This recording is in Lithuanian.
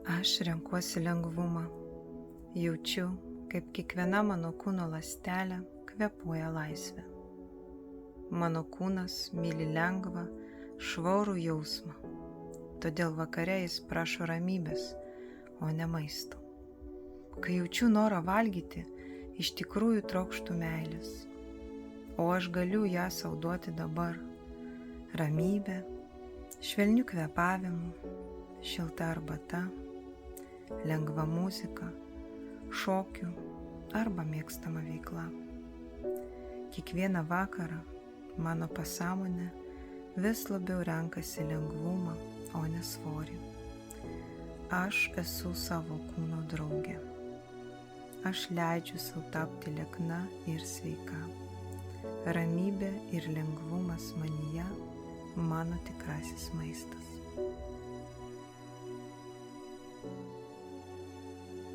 Aš renkuosi lengvumą. Jaučiu, kaip kiekviena mano kūno ląstelė kvėpuoja laisvę. Mano kūnas myli lengvą, švarų jausmą. Todėl vakare jis prašo ramybės, o ne maisto. Kai jaučiu norą valgyti, iš tikrųjų trokštu meilės. O aš galiu ją sau duoti dabar. Ramybė, švelnių kvėpavimų, šilta arbata, lengva muzika, šokių arba mėgstama veikla. Kiekvieną vakarą mano pasąmonė vis labiau renkasi lengvumą, o ne svorį. Aš esu savo kūno draugė. Aš leidžiu sau tapti liekna ir sveika. Ramybė ir lengvumas manyje mano tikrasis maistas.